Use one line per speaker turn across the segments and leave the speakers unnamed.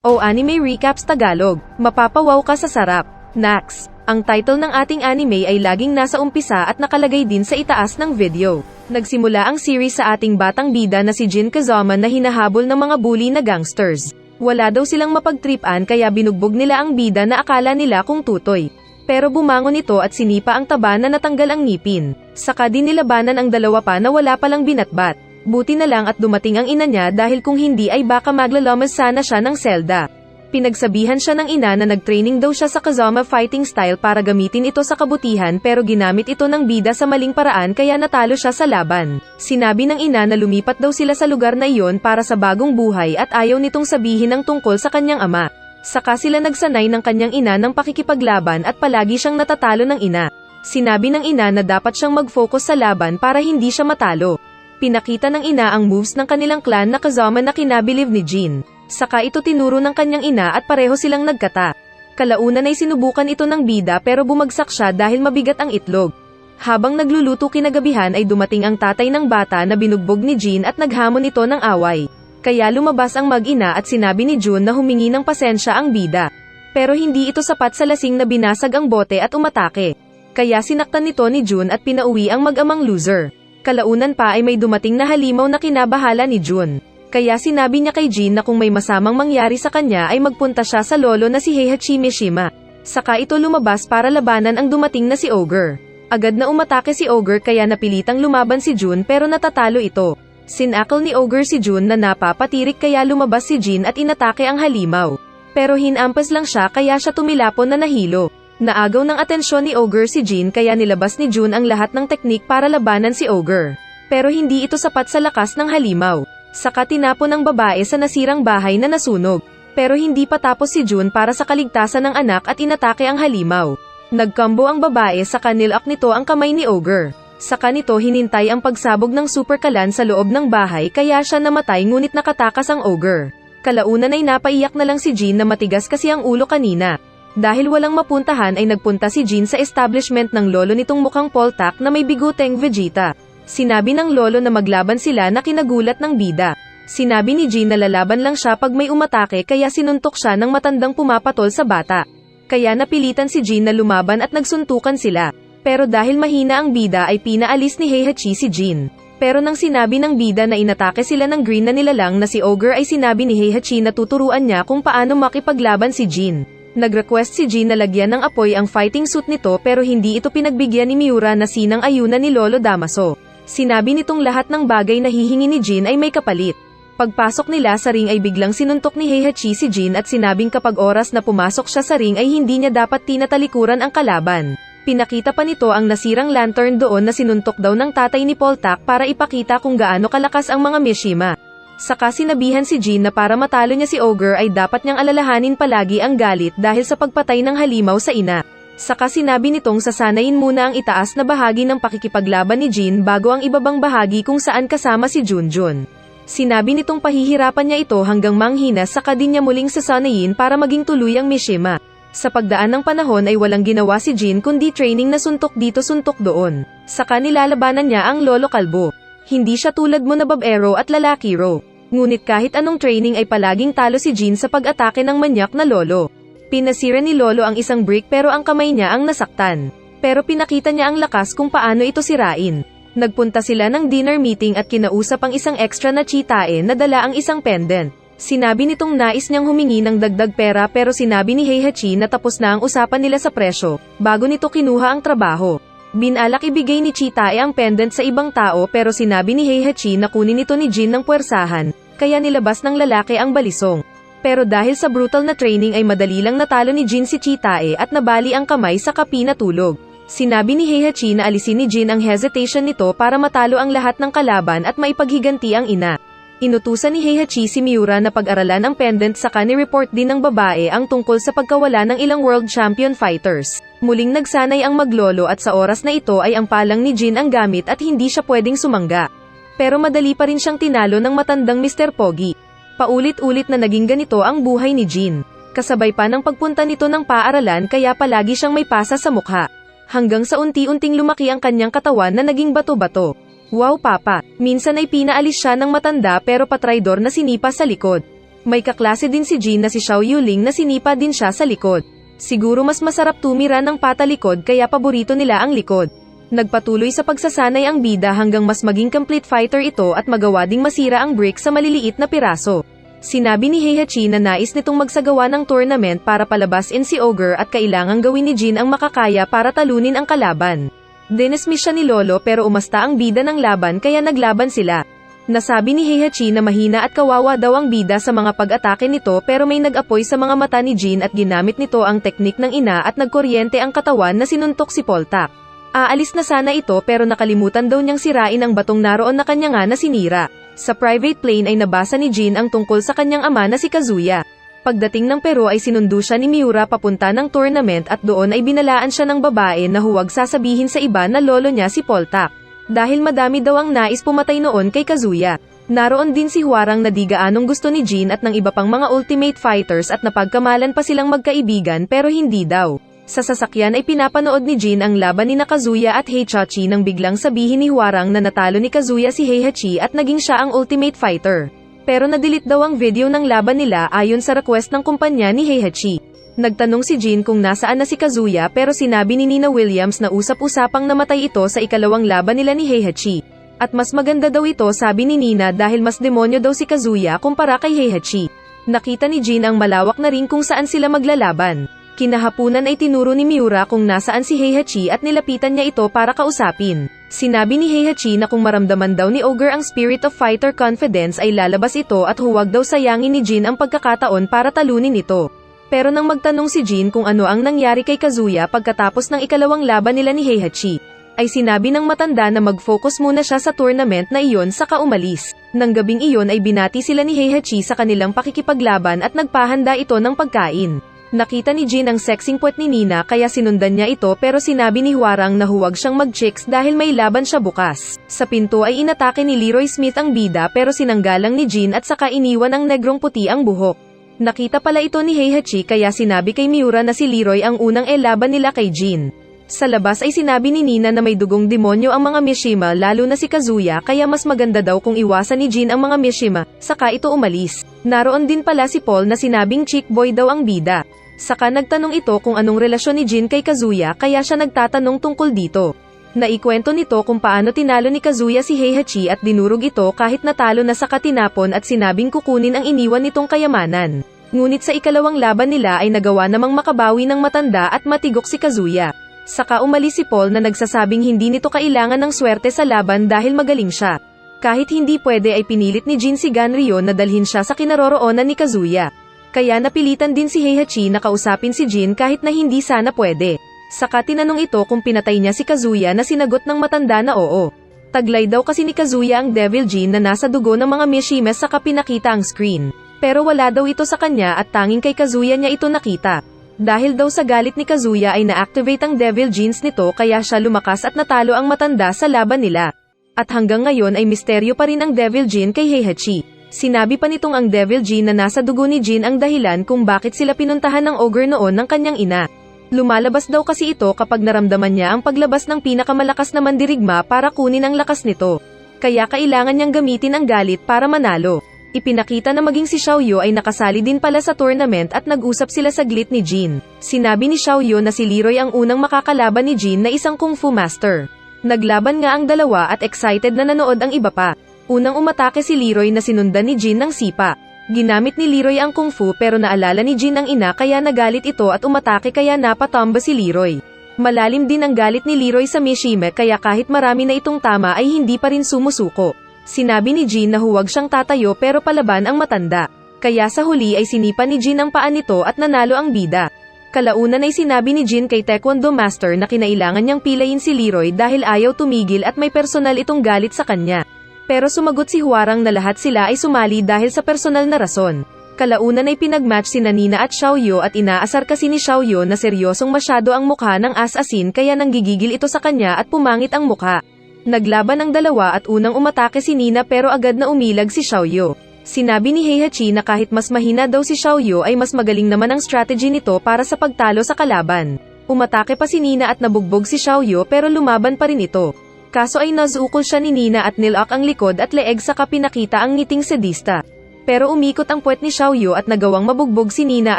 O Anime Recaps Tagalog, mapapawaw ka sa sarap. Nax, ang title ng ating anime ay laging nasa umpisa at nakalagay din sa itaas ng video. Nagsimula ang series sa ating batang bida na si Jin Kazama na hinahabol ng mga bully na gangsters. Wala daw silang mapagtripan kaya binugbog nila ang bida na akala nila kung tutoy. Pero bumangon ito at sinipa ang taba na natanggal ang ngipin. Saka din nilabanan ang dalawa pa na wala palang binatbat. Buti na lang at dumating ang ina niya dahil kung hindi ay baka maglalamas sana siya ng selda. Pinagsabihan siya ng ina na nagtraining daw siya sa Kazama fighting style para gamitin ito sa kabutihan pero ginamit ito ng bida sa maling paraan kaya natalo siya sa laban. Sinabi ng ina na lumipat daw sila sa lugar na iyon para sa bagong buhay at ayaw nitong sabihin ang tungkol sa kanyang ama. Saka sila nagsanay ng kanyang ina ng pakikipaglaban at palagi siyang natatalo ng ina. Sinabi ng ina na dapat siyang mag-focus sa laban para hindi siya matalo. Pinakita ng ina ang moves ng kanilang clan na Kazama na kinabilib ni Jin. Saka ito tinuro ng kanyang ina at pareho silang nagkata. Kalaunan ay sinubukan ito ng bida pero bumagsak siya dahil mabigat ang itlog. Habang nagluluto kinagabihan ay dumating ang tatay ng bata na binugbog ni Jin at naghamon ito ng away. Kaya lumabas ang mag-ina at sinabi ni Jun na humingi ng pasensya ang bida. Pero hindi ito sapat sa lasing na binasag ang bote at umatake. Kaya sinaktan nito ni Jun at pinauwi ang mag-amang loser. Kalaunan pa ay may dumating na halimaw na kinabahala ni Jun. Kaya sinabi niya kay Jin na kung may masamang mangyari sa kanya ay magpunta siya sa lolo na si Heihachi Mishima. Saka ito lumabas para labanan ang dumating na si Ogre. Agad na umatake si Ogre kaya napilitang lumaban si Jun pero natatalo ito. Sinakal ni Ogre si Jun na napapatirik kaya lumabas si Jin at inatake ang halimaw. Pero hinampas lang siya kaya siya tumilapon na nahilo. Naagaw ng atensyon ni Ogre si Jin kaya nilabas ni Jun ang lahat ng teknik para labanan si Ogre. Pero hindi ito sapat sa lakas ng halimaw. Saka tinapon ng babae sa nasirang bahay na nasunog. Pero hindi pa tapos si Jun para sa kaligtasan ng anak at inatake ang halimaw. Nagkambo ang babae saka nilak nito ang kamay ni Ogre. Saka nito hinintay ang pagsabog ng super kalan sa loob ng bahay kaya siya namatay ngunit nakatakas ang Ogre. Kalaunan ay napaiyak na lang si Jin na matigas kasi ang ulo kanina. Dahil walang mapuntahan ay nagpunta si Jin sa establishment ng lolo nitong mukhang Poltak na may biguteng Vegeta. Sinabi ng lolo na maglaban sila na kinagulat ng bida. Sinabi ni Jin na lalaban lang siya pag may umatake kaya sinuntok siya ng matandang pumapatol sa bata. Kaya napilitan si Jin na lumaban at nagsuntukan sila. Pero dahil mahina ang bida ay pinaalis ni Heihachi si Jin. Pero nang sinabi ng bida na inatake sila ng green na nilalang na si Ogre ay sinabi ni Heihachi na tuturuan niya kung paano makipaglaban si Jin. Nag-request si Jin na lagyan ng apoy ang fighting suit nito pero hindi ito pinagbigyan ni Miura na sinang-ayunan ni Lolo Damaso. Sinabi nitong lahat ng bagay na hihingi ni Jin ay may kapalit. Pagpasok nila sa ring ay biglang sinuntok ni Heihachi si Jin at sinabing kapag oras na pumasok siya sa ring ay hindi niya dapat tinatalikuran ang kalaban. Pinakita pa nito ang nasirang lantern doon na sinuntok daw ng tatay ni Poltak para ipakita kung gaano kalakas ang mga Mishima. Saka sinabihan si Jin na para matalo niya si Ogre ay dapat niyang alalahanin palagi ang galit dahil sa pagpatay ng halimaw sa ina. Saka sinabi nitong sasanayin muna ang itaas na bahagi ng pakikipaglaban ni Jin bago ang ibabang bahagi kung saan kasama si Junjun. Sinabi nitong pahihirapan niya ito hanggang manghina saka din niya muling sasanayin para maging tuloy ang Mishima. Sa pagdaan ng panahon ay walang ginawa si Jin kundi training na suntok dito suntok doon. Saka nilalabanan niya ang Lolo Kalbo. Hindi siya tulad mo na babero at lalaki ro. Ngunit kahit anong training ay palaging talo si Jin sa pag-atake ng manyak na lolo. Pinasira ni Lolo ang isang brick pero ang kamay niya ang nasaktan. Pero pinakita niya ang lakas kung paano ito sirain. Nagpunta sila ng dinner meeting at kinausap ang isang extra na chitae na dala ang isang pendant. Sinabi nitong nais niyang humingi ng dagdag pera pero sinabi ni Heihachi na tapos na ang usapan nila sa presyo, bago nito kinuha ang trabaho. Binalak ibigay ni Chitae ang pendant sa ibang tao pero sinabi ni Heihachi na kunin ito ni Jin ng puwersahan, kaya nilabas ng lalaki ang balisong. Pero dahil sa brutal na training ay madali lang natalo ni Jin si Chitae at nabali ang kamay sa kapi natulog. Sinabi ni Heihachi na alisin ni Jin ang hesitation nito para matalo ang lahat ng kalaban at maipaghiganti ang ina. Inutusan ni Heihachi si Miura na pag-aralan ang pendant saka ni-report din ng babae ang tungkol sa pagkawala ng ilang world champion fighters. Muling nagsanay ang maglolo at sa oras na ito ay ang palang ni Jin ang gamit at hindi siya pwedeng sumangga. Pero madali pa rin siyang tinalo ng matandang Mr. Pogi. Paulit-ulit na naging ganito ang buhay ni Jin. Kasabay pa ng pagpunta nito ng paaralan kaya palagi siyang may pasa sa mukha. Hanggang sa unti-unting lumaki ang kanyang katawan na naging bato-bato. Wow papa, minsan ay pinaalis siya ng matanda pero patraidor na sinipa sa likod. May kaklase din si Jin na si Xiao Yuling na sinipa din siya sa likod. Siguro mas masarap tumira ng patalikod kaya paborito nila ang likod. Nagpatuloy sa pagsasanay ang bida hanggang mas maging complete fighter ito at magawa ding masira ang brick sa maliliit na piraso. Sinabi ni Heihachi na nais nitong magsagawa ng tournament para palabasin si Ogre at kailangang gawin ni Jin ang makakaya para talunin ang kalaban. Dinismiss siya ni Lolo pero umasta ang bida ng laban kaya naglaban sila. Nasabi ni Heihachi na mahina at kawawa daw ang bida sa mga pag-atake nito pero may nag-apoy sa mga mata ni Jin at ginamit nito ang teknik ng ina at nagkuryente ang katawan na sinuntok si Poltak. Aalis na sana ito pero nakalimutan daw niyang sirain ang batong naroon na kanya nga na sinira. Sa private plane ay nabasa ni Jin ang tungkol sa kanyang ama na si Kazuya. Pagdating ng Peru ay sinundo siya ni Miura papunta ng tournament at doon ay binalaan siya ng babae na huwag sasabihin sa iba na lolo niya si Poltak. Dahil madami daw ang nais pumatay noon kay Kazuya. Naroon din si Hwarang na di gaanong gusto ni Jin at ng iba pang mga ultimate fighters at napagkamalan pa silang magkaibigan pero hindi daw. Sa sasakyan ay pinapanood ni Jin ang laban ni Kazuya at Heihachi nang biglang sabihin ni Hwarang na natalo ni Kazuya si Heihachi at naging siya ang ultimate fighter. Pero na-delete daw ang video ng laban nila ayon sa request ng kumpanya ni Heihachi. Nagtanong si Jin kung nasaan na si Kazuya pero sinabi ni Nina Williams na usap-usapang namatay ito sa ikalawang laban nila ni Heihachi. At mas maganda daw ito sabi ni Nina dahil mas demonyo daw si Kazuya kumpara kay Heihachi. Nakita ni Jin ang malawak na ring kung saan sila maglalaban. Kinahapunan ay tinuro ni Miura kung nasaan si Heihachi at nilapitan niya ito para kausapin. Sinabi ni Heihachi na kung maramdaman daw ni Ogre ang spirit of fighter confidence ay lalabas ito at huwag daw sayangin ni Jin ang pagkakataon para talunin ito. Pero nang magtanong si Jin kung ano ang nangyari kay Kazuya pagkatapos ng ikalawang laban nila ni Heihachi, ay sinabi ng matanda na mag-focus muna siya sa tournament na iyon saka umalis. Nang gabing iyon ay binati sila ni Heihachi sa kanilang pakikipaglaban at nagpahanda ito ng pagkain. Nakita ni Jin ang sexing puwet ni Nina kaya sinundan niya ito pero sinabi ni Hwarang na huwag siyang mag-chicks dahil may laban siya bukas. Sa pinto ay inatake ni Leroy Smith ang bida pero sinanggalang ni Jin at saka iniwan ang negrong puti ang buhok. Nakita pala ito ni Heihachi kaya sinabi kay Miura na si Leroy ang unang laban nila kay Jin. Sa labas ay sinabi ni Nina na may dugong demonyo ang mga Mishima lalo na si Kazuya kaya mas maganda daw kung iwasan ni Jin ang mga Mishima, saka ito umalis. Naroon din pala si Paul na sinabing chick boy daw ang bida. Saka nagtanong ito kung anong relasyon ni Jin kay Kazuya kaya siya nagtatanong tungkol dito. Naikwento nito kung paano tinalo ni Kazuya si Heihachi at dinurog ito kahit natalo na sa katinapon at sinabing kukunin ang iniwan nitong kayamanan. Ngunit sa ikalawang laban nila ay nagawa namang makabawi ng matanda at matigok si Kazuya. Saka umalis si Paul na nagsasabing hindi nito kailangan ng swerte sa laban dahil magaling siya. Kahit hindi pwede ay pinilit ni Jin si Ganryo na dalhin siya sa kinaroroonan ni Kazuya. Kaya napilitan din si Heihachi na kausapin si Jin kahit na hindi sana pwede. Saka tinanong ito kung pinatay niya si Kazuya na sinagot ng matanda na oo. Taglay daw kasi ni Kazuya ang Devil Gene na nasa dugo ng mga Mishimes saka pinakita ang screen. Pero wala daw ito sa kanya at tanging kay Kazuya niya ito nakita. Dahil daw sa galit ni Kazuya ay na-activate ang Devil Genes nito kaya siya lumakas at natalo ang matanda sa laban nila. At hanggang ngayon ay misteryo pa rin ang Devil Gene kay Heihachi. Sinabi pa nitong ang Devil Gene na nasa dugo ni Jin ang dahilan kung bakit sila pinuntahan ng Ogre noon ng kanyang ina. Lumalabas daw kasi ito kapag naramdaman niya ang paglabas ng pinakamalakas na mandirigma para kunin ang lakas nito. Kaya kailangan niyang gamitin ang galit para manalo. Ipinakita na maging si Xiaoyu ay nakasali din pala sa tournament at nag-usap sila saglit ni Jin. Sinabi ni Xiaoyu na si Leroy ang unang makakalaban ni Jin na isang kung fu master. Naglaban nga ang dalawa at excited na nanood ang iba pa. Unang umatake si Leroy na sinundan ni Jin ng sipa. Ginamit ni Leroy ang kung fu pero naalala ni Jin ang ina kaya nagalit ito at umatake kaya napatamba si Leroy. Malalim din ang galit ni Leroy sa Mishime kaya kahit marami na itong tama ay hindi pa rin sumusuko. Sinabi ni Jin na huwag siyang tatayo pero palaban ang matanda. Kaya sa huli ay sinipa ni Jin ang paa nito at nanalo ang bida. Kalaunan ay sinabi ni Jin kay Taekwondo Master na kinailangan niyang pilayin si Leroy dahil ayaw tumigil at may personal itong galit sa kanya. Pero sumagot si Hwarang na lahat sila ay sumali dahil sa personal na rason. Kalaunan ay pinagmatch si Nina at Xiaoyu at inaasar kasi ni Xiaoyu na seryosong masyado ang mukha ng as-asin kaya nanggigigil ito sa kanya at pumangit ang mukha. Naglaban ang dalawa at unang umatake si Nina pero agad na umilag si Xiaoyu. Sinabi ni Heihachi na kahit mas mahina daw si Xiaoyu ay mas magaling naman ang strategy nito para sa pagtalo sa kalaban. Umatake pa si Nina at nabugbog si Xiaoyu pero lumaban pa rin ito. Kaso ay nazukol siya ni Nina at nilak ang likod at leeg saka pinakita ang ngiting sadista. Pero umikot ang puwet ni Xiaoyu at nagawang mabugbog si Nina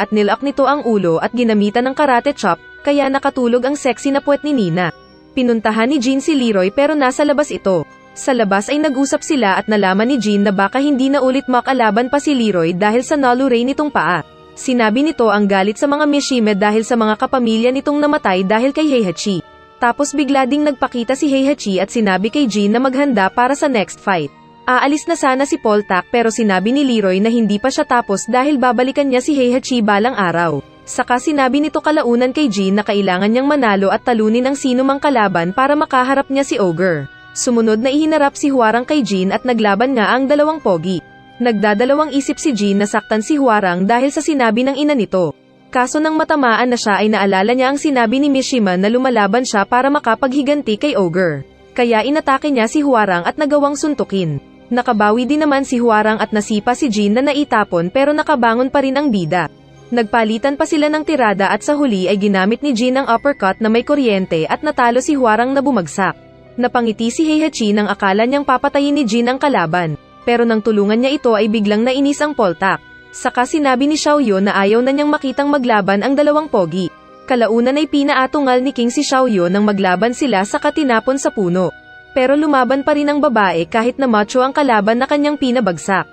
at nilak nito ang ulo at ginamitan ng karate chop, kaya nakatulog ang sexy na puwet ni Nina. Pinuntahan ni Jean si Leroy pero nasa labas ito. Sa labas ay nag-usap sila at nalaman ni Jean na baka hindi na ulit makalaban pa si Leroy dahil sa naluray nitong paa. Sinabi nito ang galit sa mga Mishime dahil sa mga kapamilya nitong namatay dahil kay Heihachi. Tapos bigla ding nagpakita si Heihachi at sinabi kay Jean na maghanda para sa next fight. Aalis na sana si Poltak pero sinabi ni Leroy na hindi pa siya tapos dahil babalikan niya si Heihachi balang araw. Saka sinabi nito kalaunan kay Jean na kailangan niyang manalo at talunin ang sino mang kalaban para makaharap niya si Ogre. Sumunod na ihinarap si Hwarang kay Jean at naglaban nga ang dalawang pogi. Nagdadalawang isip si Jean na saktan si Hwarang dahil sa sinabi ng ina nito. Kaso nang matamaan na siya ay naalala niya ang sinabi ni Mishima na lumalaban siya para makapaghiganti kay Ogre. Kaya inatake niya si Hwarang at nagawang suntukin. Nakabawi din naman si Hwarang at nasipa si Jean na naitapon pero nakabangon pa rin ang bida. Nagpalitan pa sila ng tirada at sa huli ay ginamit ni Jean ang uppercut na may kuryente at natalo si Hwarang na bumagsak. Napangiti si Heihachi nang akala niyang papatayin ni Jean ang kalaban, pero nang tulungan niya ito ay biglang nainis ang Poltak. Saka sinabi ni Xiaoyu na ayaw na niyang makitang maglaban ang dalawang pogi. Kalaunan ay pinaatungal ni King si Xiaoyu nang maglaban sila sa katinapon sa puno. Pero lumaban pa rin ang babae kahit na macho ang kalaban na kanyang pinabagsak.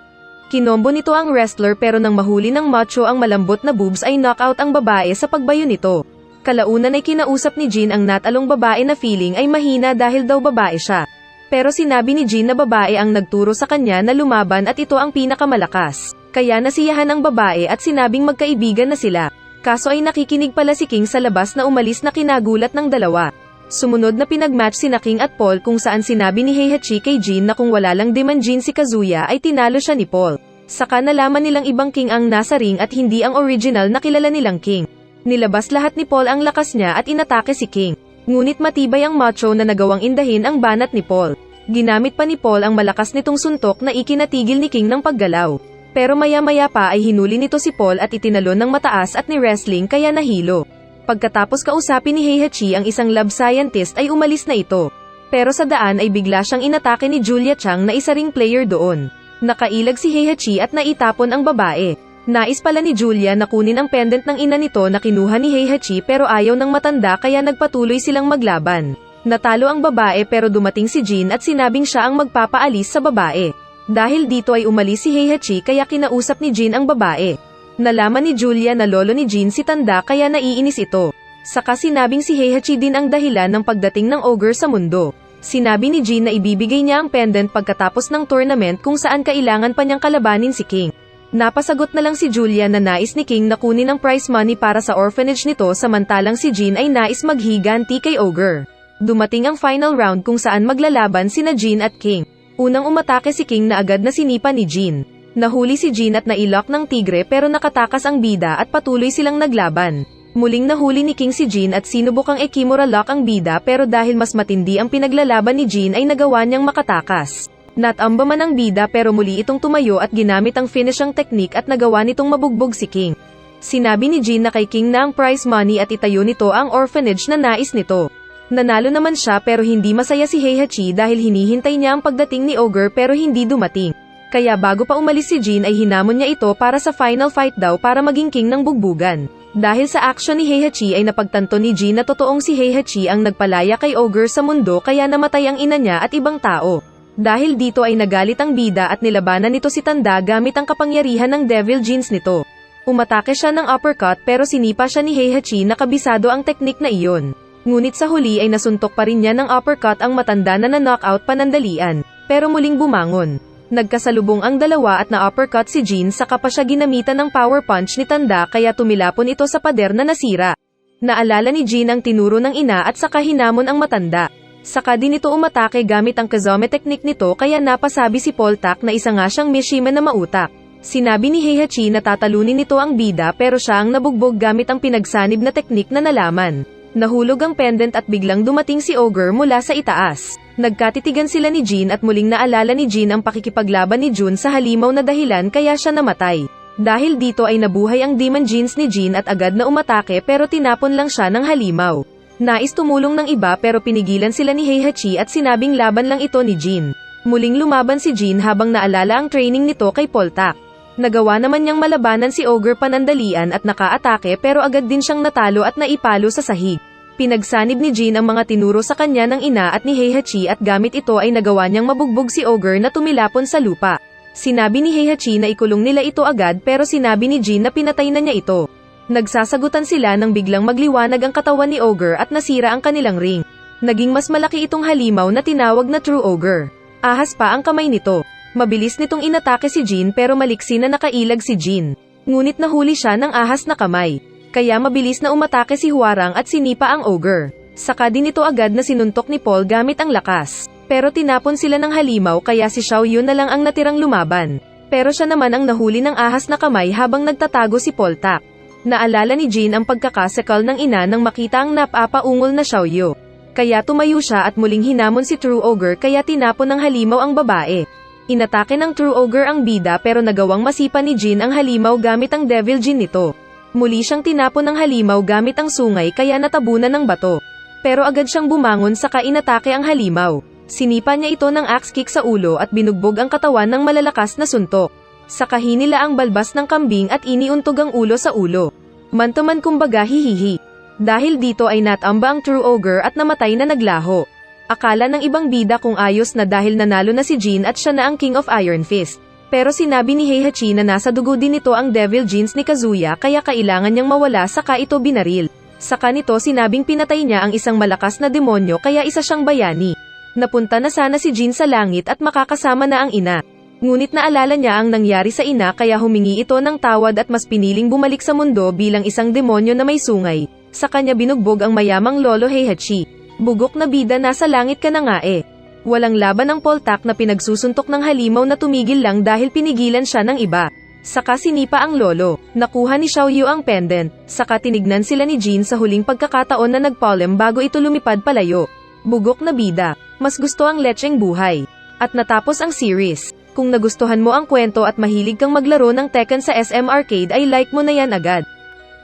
Kinombo nito ang wrestler pero nang mahuli ng macho ang malambot na boobs ay knockout ang babae sa pagbayo nito. Kalaunan ay kinausap ni Jean ang natalong babae na feeling ay mahina dahil daw babae siya. Pero sinabi ni Jean na babae ang nagturo sa kanya na lumaban at ito ang pinakamalakas. Kaya nasiyahan ang babae at sinabing magkaibigan na sila. Kaso ay nakikinig pala si King sa labas na umalis na kinagulat ng dalawa. Sumunod na pinagmatch sina King at Paul kung saan sinabi ni Heihachi kay Jean na kung wala lang Demon Jean si Kazuya ay tinalo siya ni Paul. Saka nalaman nilang ibang King ang nasa ring at hindi ang original na kilala nilang King. Nilabas lahat ni Paul ang lakas niya at inatake si King. Ngunit matibay ang macho na nagawang indahin ang banat ni Paul. Ginamit pa ni Paul ang malakas nitong suntok na ikinatigil ni King ng paggalaw. Pero maya-maya pa ay hinuli nito si Paul at itinalon ng mataas at ni wrestling kaya nahilo. Pagkatapos kausapin ni Heihachi ang isang lab scientist ay umalis na ito. Pero sa daan ay bigla siyang inatake ni Julia Chang na isa ring player doon. Nakailag si Heihachi at naitapon ang babae. Nais pala ni Julia na kunin ang pendant ng ina nito na kinuha ni Heihachi pero ayaw ng matanda kaya nagpatuloy silang maglaban. Natalo ang babae pero dumating si Jean at sinabing siya ang magpapaalis sa babae. Dahil dito ay umalis si Heihachi kaya kinausap ni Jean ang babae. Nalaman ni Julia na lolo ni Jean si tanda kaya naiinis ito. Saka sinabing si Heihachi din ang dahilan ng pagdating ng Ogre sa mundo. Sinabi ni Jean na ibibigay niya ang pendant pagkatapos ng tournament kung saan kailangan pa niyang kalabanin si King. Napasagot na lang si Julia na nais ni King na kunin ang prize money para sa orphanage nito samantalang si Jean ay nais maghiganti kay Ogre. Dumating ang final round kung saan maglalaban sina Jean at King. Unang umatake si King na agad na sinipa ni Jean. Nahuli si Jean at nailok ng tigre pero nakatakas ang bida at patuloy silang naglaban. Muling nahuli ni King si Jean at sinubukang Ekimura lock ang bida pero dahil mas matindi ang pinaglalaban ni Jean ay nagawa niyang makatakas. Natamba man ang bida pero muli itong tumayo at ginamit ang finishing technique at nagawa nitong mabugbog si King. Sinabi ni Jean na kay King na ang prize money at itayo nito ang orphanage na nais nito. Nanalo naman siya pero hindi masaya si Heihachi dahil hinihintay niya ang pagdating ni Ogre pero hindi dumating. Kaya bago pa umalis si Jean ay hinamon niya ito para sa final fight daw para maging King ng bugbugan. Dahil sa action ni Heihachi ay napagtanto ni Jean na totoong si Heihachi ang nagpalaya kay Ogre sa mundo kaya namatay ang ina niya at ibang tao. Dahil dito ay nagalit ang bida at nilabanan nito si Tanda gamit ang kapangyarihan ng Devil Genes nito. Umatake siya ng uppercut pero sinipa siya ni Heihachi na kabisado ang teknik na iyon. Ngunit sa huli ay nasuntok pa rin niya ng uppercut ang matanda na na-knockout panandalian, pero muling bumangon. Nagkasalubong ang dalawa at na-uppercut si Jean saka pa siya ginamitan ng power punch ni Tanda kaya tumilapon ito sa pader na nasira. Naalala ni Jean ang tinuro ng ina at saka hinamon ang matanda. Saka din ito umatake gamit ang Kazome technique nito kaya napasabi si Poltak na isa nga siyang Mishima na mautak. Sinabi ni Heihachi na tatalunin nito ang bida pero siya ang nabugbog gamit ang pinagsanib na teknik na nalaman. Nahulog ang pendant at biglang dumating si Ogre mula sa itaas. Nagkatitigan sila ni Jean at muling naalala ni Jean ang pakikipaglaban ni Jun sa halimaw na dahilan kaya siya namatay. Dahil dito ay nabuhay ang Demon Genes ni Jean at agad na umatake pero tinapon lang siya ng halimaw. Nais tumulong ng iba pero pinigilan sila ni Heihachi at sinabing laban lang ito ni Jean. Muling lumaban si Jean habang naalala ang training nito kay Poltak. Nagawa naman niyang malabanan si Ogre panandalian at nakaatake pero agad din siyang natalo at naipalo sa sahig. Pinagsanib ni Jin ang mga tinuro sa kanya ng ina at ni Heihachi at gamit ito ay nagawa niyang mabugbog si Ogre na tumilapon sa lupa. Sinabi ni Heihachi na ikulong nila ito agad pero sinabi ni Jin na pinatay na niya ito. Nagsasagutan sila nang biglang magliwanag ang katawan ni Ogre at nasira ang kanilang ring. Naging mas malaki itong halimaw na tinawag na True Ogre. Ahas pa ang kamay nito. Mabilis nitong inatake si Jin pero maliksi na nakailag si Jin. Ngunit nahuli siya ng ahas na kamay. Kaya mabilis na umatake si Hwarang at sinipa ang Ogre. Saka din ito agad na sinuntok ni Paul gamit ang lakas. Pero tinapon sila ng halimaw kaya si Xiao Yun na lang ang natirang lumaban. Pero siya naman ang nahuli ng ahas na kamay habang nagtatago si Paul Tak. Naalala ni Jin ang pagkakasakal ng ina nang makita ang napapaungol na Xiao Yu. Kaya tumayo siya at muling hinamon si True Ogre kaya tinapon ng halimaw ang babae. Inatake ng True Ogre ang bida pero nagawang masipa ni Jin ang halimaw gamit ang Devil Jin nito. Muli siyang tinapon ng halimaw gamit ang sungay kaya natabunan ng bato. Pero agad siyang bumangon saka inatake ang halimaw. Sinipa niya ito ng axe kick sa ulo at binugbog ang katawan ng malalakas na suntok. Saka hinila ang balbas ng kambing at iniuntog ang ulo sa ulo. Mantuman kumbaga hihihi. Dahil dito ay natamba ang True Ogre at namatay na naglaho. Akala ng ibang bida kung ayos na dahil nanalo na si Jin at siya na ang King of Iron Fist. Pero sinabi ni Heihachi na nasa dugo din nito ang Devil Genes ni Kazuya kaya kailangan niyang mawala saka ito binaril. Saka nito sinabing pinatay niya ang isang malakas na demonyo kaya isa siyang bayani. Napunta na sana si Jin sa langit at makakasama na ang ina. Ngunit naalala niya ang nangyari sa ina kaya humingi ito ng tawad at mas piniling bumalik sa mundo bilang isang demonyo na may sungay. Sa kanya binugbog ang mayamang lolo Heihachi. Bugok na bida, nasa langit ka na nga eh. Walang laban ang Paul Tak na pinagsusuntok ng halimaw na tumigil lang dahil pinigilan siya ng iba. Saka sinipa ang lolo. Nakuha ni Xiao Yu ang pendant. Saka tinignan sila ni Jin sa huling pagkakataon na nagpalem bago ito lumipad palayo. Bugok na bida. Mas gusto ang lecheng buhay. At natapos ang series. Kung nagustuhan mo ang kwento at mahilig kang maglaro ng Tekken sa SM Arcade ay like mo na yan agad.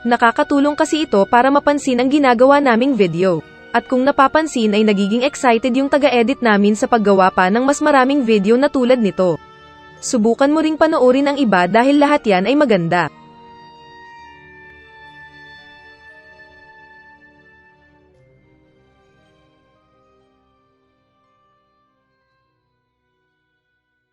Nakakatulong kasi ito para mapansin ang ginagawa naming video. At kung napapansin ay nagiging excited yung taga-edit namin sa paggawa pa ng mas maraming video na tulad nito. Subukan mo ring panoorin ang iba dahil lahat yan ay maganda.